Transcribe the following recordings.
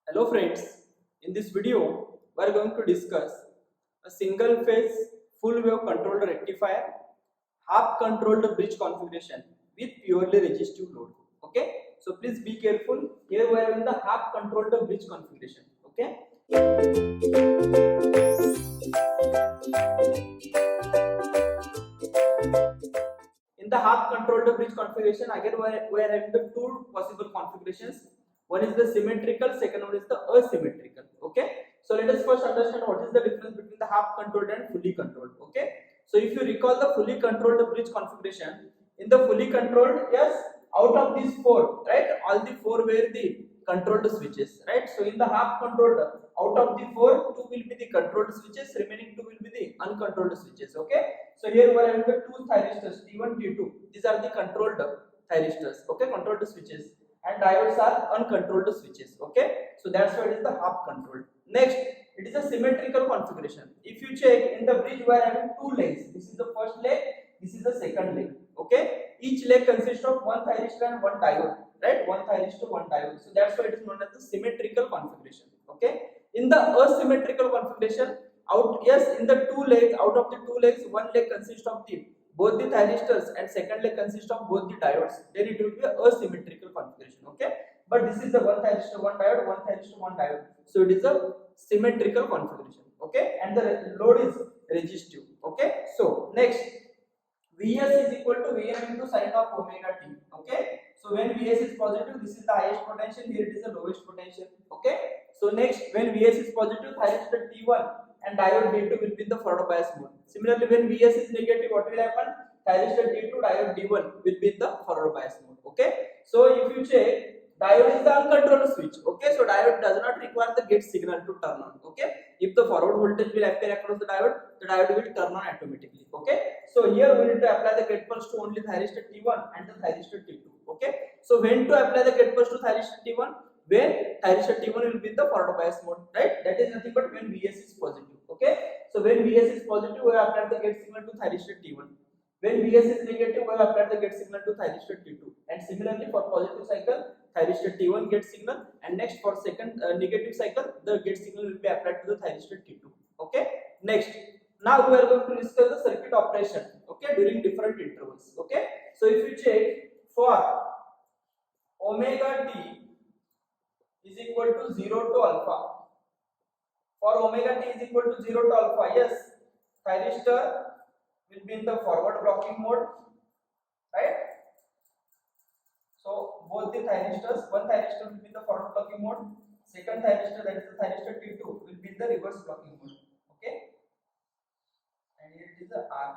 Hello friends, in this video we are going to discuss a single phase full wave controlled rectifier, half controlled bridge configuration with purely resistive load. Okay, so please be careful. Here we are in the half controlled bridge configuration. Okay, in the half controlled bridge configuration, again we are having the two possible configurations. One is the symmetrical, second one is the asymmetrical. Okay, so let us first understand what is the difference between the half controlled and fully controlled. Okay, so if you recall the fully controlled bridge configuration, in the fully controlled, yes, out of these four, right, all the four were the controlled switches, right? So in the half controlled, out of the four, two will be the controlled switches, remaining two will be the uncontrolled switches. Okay, so here we are having the two thyristors T1, T2. These are the controlled thyristors, okay, controlled switches, and diodes are uncontrolled switches. Okay, so that's why it is the half controlled. Next, it is a symmetrical configuration. If you check in the bridge, we are having two legs. This is the first leg, this is the second leg. Okay, each leg consists of one thyristor and one diode, right? One thyristor, one diode. So that's why it is known as the symmetrical configuration. Okay, in the asymmetrical configuration, in the two legs, out of the two legs, one leg consists of the both the thyristors and second leg consists of both the diodes. Then it will be a asymmetrical configuration. Okay, but this is the one thyristor, one diode, one thyristor, one diode. So it is a symmetrical configuration. Okay, and the load is resistive. Okay, so next, Vs is equal to Vm into sine of omega t. Okay, so when Vs is positive, this is the highest potential, here it is the lowest potential. Okay, so next, when Vs is positive, thyristor T1 and diode D2 will be in the forward bias mode. Similarly, when Vs is negative, what will happen? Thyristor D2, diode D1 will be in the forward bias mode. Okay, so if you check, diode is the uncontrolled switch. Okay, so diode does not require the gate signal to turn on. Okay, if the forward voltage will appear across the diode will turn on automatically. Okay, so here we need to apply the gate pulse to only thyristor T1 and the thyristor T2. Okay, so when to apply the gate pulse to thyristor T1? When thyristor T1 will be in the forward bias mode, right? That is nothing but when Vs is positive. Okay, so when Vs is positive, we apply the gate signal to thyristor T1. When Vs is negative, we apply the gate signal to thyristor T2. And similarly for positive cycle, thyristor T1 gate signal, and next for second negative cycle, the gate signal will be applied to the thyristor T2. Okay, next, now we are going to discuss the circuit operation, okay, during different intervals. Okay, so if you check, for omega t is equal to 0 to alpha, for omega t is equal to 0 to alpha, yes, thyristor will be in the forward blocking mode, right? So both the thyristors, one thyristor will be in the forward blocking mode, second thyristor, that is the thyristor T2, will be in the reverse blocking mode. Okay, and here it is the R.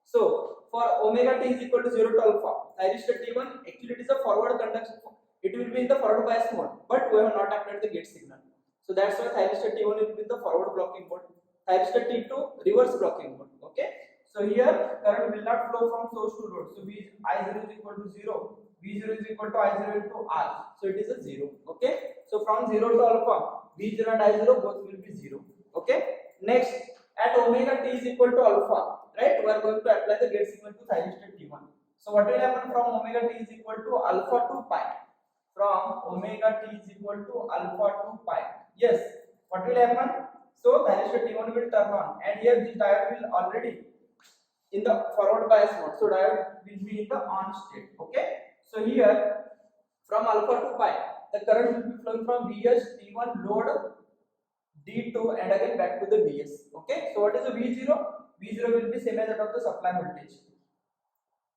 So for omega t is equal to 0 to alpha, thyristor T1, actually it is a forward conduction, it will be in the forward bias mode, but we have not applied the gate signal. So that's why thyristor T1 will be in the forward blocking mode, thyristor T2 reverse blocking mode. Okay, so here current will not flow from source to load. So I0 is equal to 0, V0 is equal to I0 into R. So it is a 0. Okay, so from 0 to alpha, V0 and I0 both will be 0. Okay, next, at omega t is equal to alpha, right, we are going to apply the gate signal to thyristor T1. So what will happen from omega t is equal to alpha to pi? From omega t is equal to alpha to pi. Yes, what will happen? So thyristor T1 will turn on, and here this diode will already in the forward bias mode. So diode will be in the on state. Okay, so here from alpha to pi, the current will be flowing from Vs T1 load D2 and again back to the Vs. Okay, so what is the V0? V0 will be same as that of the supply voltage.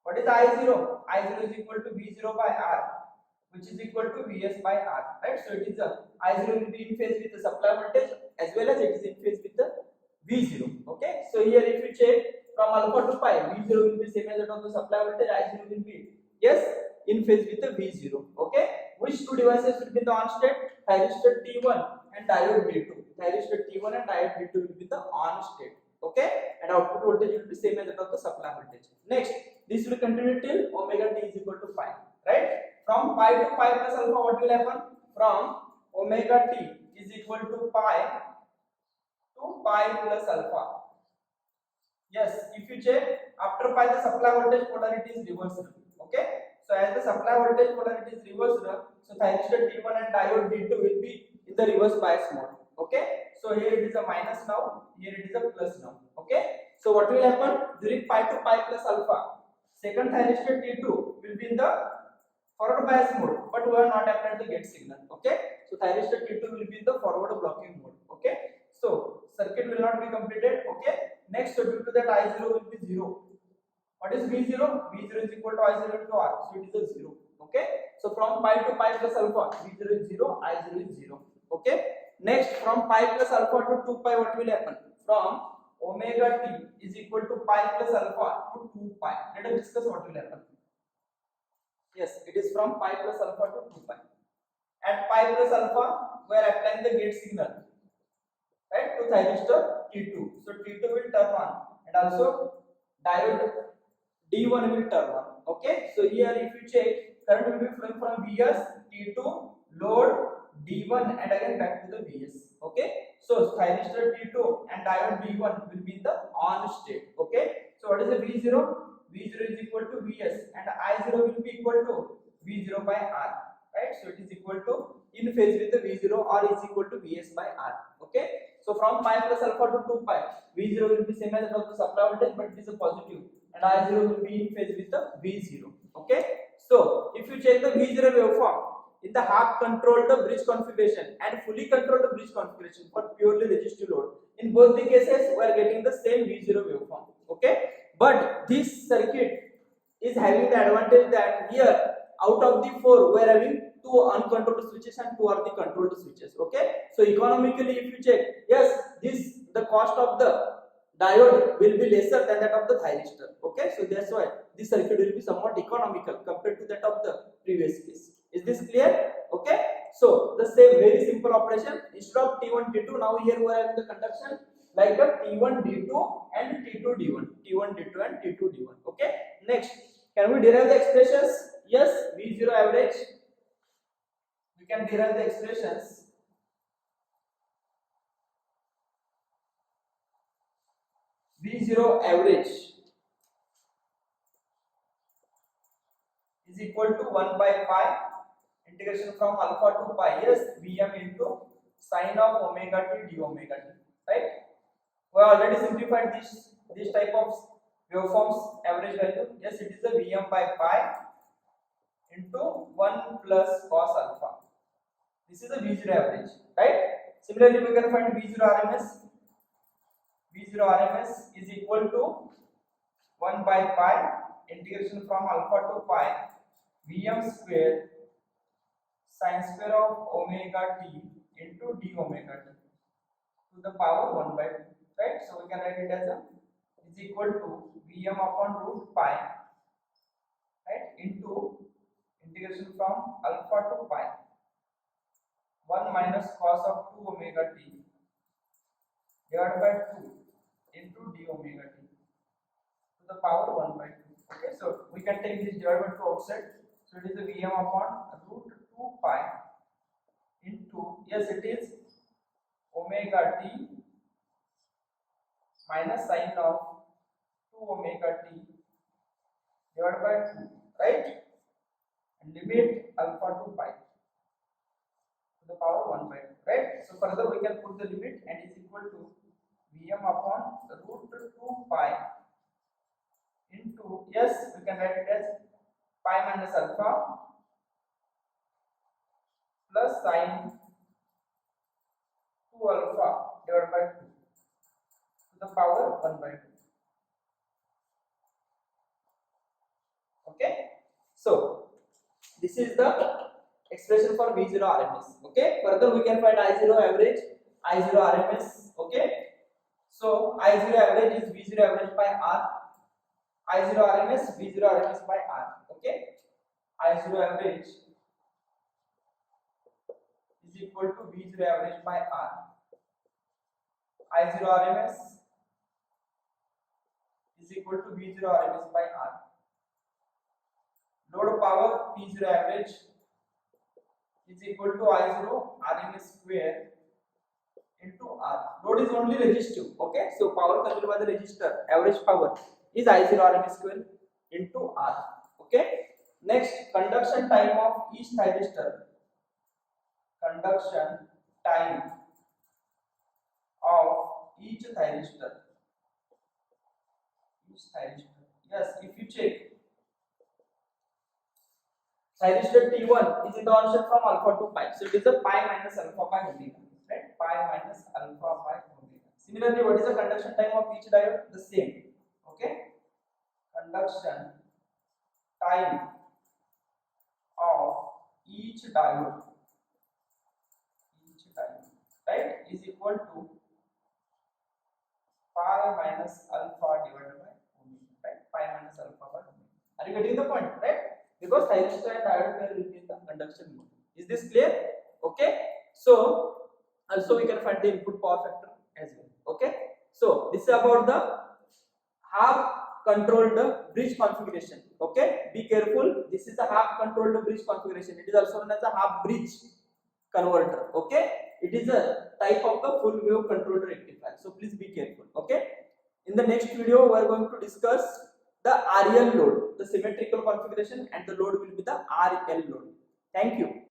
What is I0? I0 is equal to V0 by R, which is equal to Vs by R, right? So it is I0 will be in phase with the supply voltage as well as it is in phase with the V0. Okay, so here if you check from alpha to pi, V0 will be same as that of the supply voltage, I0 will be, yes, in phase with the V0. Okay, which two devices will be in the on state? Thyristor T1 and diode D2. Thyristor T1 and diode D2 will be the on state. Okay, and output voltage will be same as that of the supply voltage. Next, this will continue till omega t is equal to pi, right? From pi to pi plus alpha, what will happen? From omega t is equal to pi plus alpha. Yes, if you check after pi the supply voltage polarity is reversed. Okay, so as the supply voltage polarity is reversed, so thyristor T1 and diode D2 will be in the reverse bias mode. Okay, so here it is a minus now, here it is a plus now. Okay, so what will happen during pi to pi plus alpha? Second thyristor T2 will be in the forward bias mode, but we are not applied the gate signal. Okay, so thyristor T2 will be in the forward blocking mode. Okay, so circuit will not be completed. Okay, next due to that I0 will be 0. What is V0? V0 is equal to I0 into R, so it is a 0. Okay, so from pi to pi plus alpha, V0 is 0, I0 is 0. Okay, next from pi plus alpha to 2 pi, what will happen? From omega t is equal to pi plus alpha to 2 pi. Let us discuss what will happen. Yes, it is from pi plus alpha to 2 pi. At pi plus alpha, we are applying the gate signal, right, to thyristor T2. So T2 will turn on, and also diode D1 will turn on. Okay, so here if you check, current will be flowing from Vs, T2, load, D1, and again back to the Vs. Okay, so thyristor T2 and diode D1 will be in the on state. Okay, so what is the V0? V0 is equal to Vs, and I0 will be equal to V0 by R. Right, so it is equal to in phase with the V0 or is equal to Vs by R. Okay, so from pi plus alpha to 2 pi, V0 will be same as that of the supply voltage, but it is a positive, and I0 will be in phase with the V0. Okay, so if you check the V0 waveform in the half controlled bridge configuration and fully controlled bridge configuration for purely resistive load, in both the cases we are getting the same V0 waveform. Okay, but this circuit is having the advantage that here out of the 4 we are having 2 uncontrolled switches and 2 are the controlled switches. Okay, so economically if you check, yes, the cost of the diode will be lesser than that of the thyristor. Okay, so that's why this circuit will be somewhat economical compared to that of the previous case. Is this clear? Okay, so the same very simple operation, instead of T1 T2, now here we are having the conduction like a T1 D2 and T2 D1, T1 D2 and T2 D1. Okay, next, can we derive the expressions? Yes, V0 average, we can derive the expressions. V0 average is equal to 1 by pi integration from alpha to pi, yes, Vm into sine of omega t d omega t, right? We already simplified this type of waveforms average value. Yes, it is the Vm by pi into 1 plus cos alpha. This is the V0 average, right? Similarly, we can find V0 RMS. V0 RMS is equal to 1 by pi integration from alpha to pi Vm square sine square of omega t into d omega t to the power 1 by 2, right? So we can write it as a is equal to Vm upon root pi, right, into integration from alpha to pi 1 minus cos of 2 omega t divided by 2 into d omega t to the power 1 by 2. Okay, so we can take this divided by 2 outside. So it is the Vm upon root 2 pi into, yes, it is omega t minus sine of 2 omega t divided by 2, right? And limit alpha to pi to the power 1 by 2, right? So further we can put the limit and is equal to Vm upon root 2 pi into, yes, we can write it as pi minus alpha plus sine 2 alpha divided by 2 to the power 1 by 2. Okay, so this is the expression for V0 RMS. Okay, further we can find I0 average, I0 RMS. Okay, so I0 average is V0 average by R, I0 RMS, V0 RMS by R. Okay, I0 average is equal to V0 average by R, I0 RMS is equal to V0 RMS by R. V0 average is equal to I0 RMS square into R. Load is only resistive. Okay, so power consumed by the resistor, average power is I0 RMS square into R. Okay. Next, conduction time of each thyristor. Conduction time of each thyristor. Yes, if you check, thyristor T1 is in the onset from alpha to pi. So it is a pi minus alpha pi omega. Right? Pi minus alpha pi omega. Similarly, what is the conduction time of each diode? The same. Okay? Conduction time of each diode, right, is equal to pi minus alpha divided by omega. Right? Pi minus alpha by omega. Are you getting the point? Right? Because thyristor and diode pair will be in the conduction mode. Is this clear? Okay. So also we can find the input power factor as well. Okay. So this is about the half controlled bridge configuration. Okay, be careful. This is a half controlled bridge configuration. It is also known as a half bridge converter. Okay, it is a type of the full wave controlled rectifier. So please be careful. Okay, in the next video we are going to discuss the RL load, the symmetrical configuration, and the load will be the RL load. Thank you.